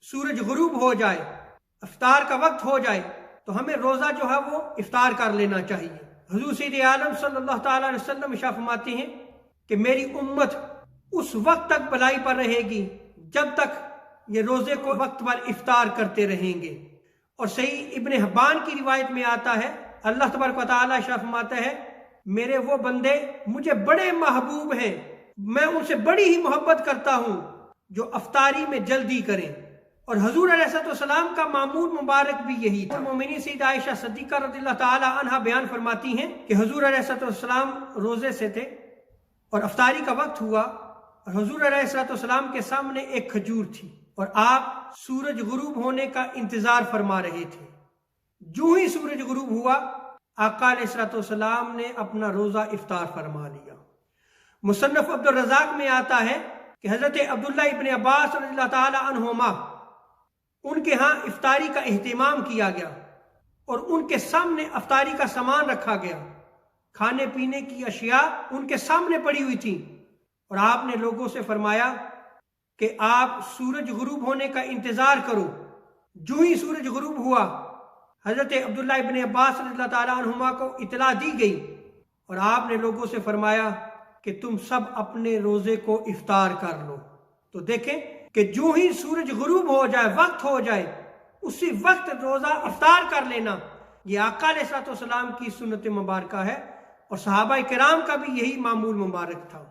सूरज गुरूब हो जाए, इफ्तार का वक्त हो जाए, तो हमें रोज़ा जो है वो इफ्तार कर लेना चाहिए। हुजूर सैयद आलम सल्लल्लाहु ताला अलैहि वसल्लम इरशाद फरमाते हैं कि मेरी उम्मत उस वक्त तक भलाई पर रहेगी जब तक ये रोज़े को वक्त पर इफ्तार करते रहेंगे। और सही इब्न हिब्बान की रिवायत में आता है, अल्लाह तबारक व तआला इरशाद फरमाता है, मेरे वो बंदे मुझे बड़े महबूब हैं, मैं उनसे बड़ी ही मोहब्बत करता हूँ जो अफ्तारी में जल्दी करें। और हुजूर अलैहिस्सलाम का मामूल मुबारक भी यही था। मोमिनीन सैयदा आयशा सिद्दीक़ा रज़ियल्लाहु ताला अन्हा बयान फरमाती हैं कि हुजूर अलैहिस्सलाम रोजे से थे और अफ्तारी का वक्त हुआ और हुजूर अलैहिस्सलाम के सामने एक खजूर थी और आप सूरज गुरूब होने का इंतजार फरमा रहे थे। जो ही सूरज गुरूब हुआ, आका अलैहिस्सलाम ने अपना रोजा इफ्तार फरमा लिया। मुसन्नफ अब्दुल रज़ाक में आता है कि हजरत अब्दुल्ला इब्न अब्बास रज़ियल्लाहु ताला अन्हुमा, उनके यहाँ इफ्तारी का एहतिमाम किया गया और उनके सामने इफ्तारी का सामान रखा गया, खाने पीने की अशिया उनके सामने पड़ी हुई थी और आपने लोगों से फरमाया कि आप सूरज गुरूब होने का इंतजार करो। जो ही सूरज गुरूब हुआ, हजरत अब्दुल्ला इब्न अब्बास रज़ियल्लाहु ताला अन्हुमा को इतला दी गई और आपने लोगों से फरमाया कि तुम सब अपने रोजे को इफ्तार कर लो। तो देखें कि जो ही सूरज गुरूब हो जाए, वक्त हो जाए, उसी वक्त रोजा इफ्तार कर लेना, ये आका अलैहिस्सलाम की सुन्नत मुबारक है और सहाबा किराम का भी यही मामूल मुबारक था।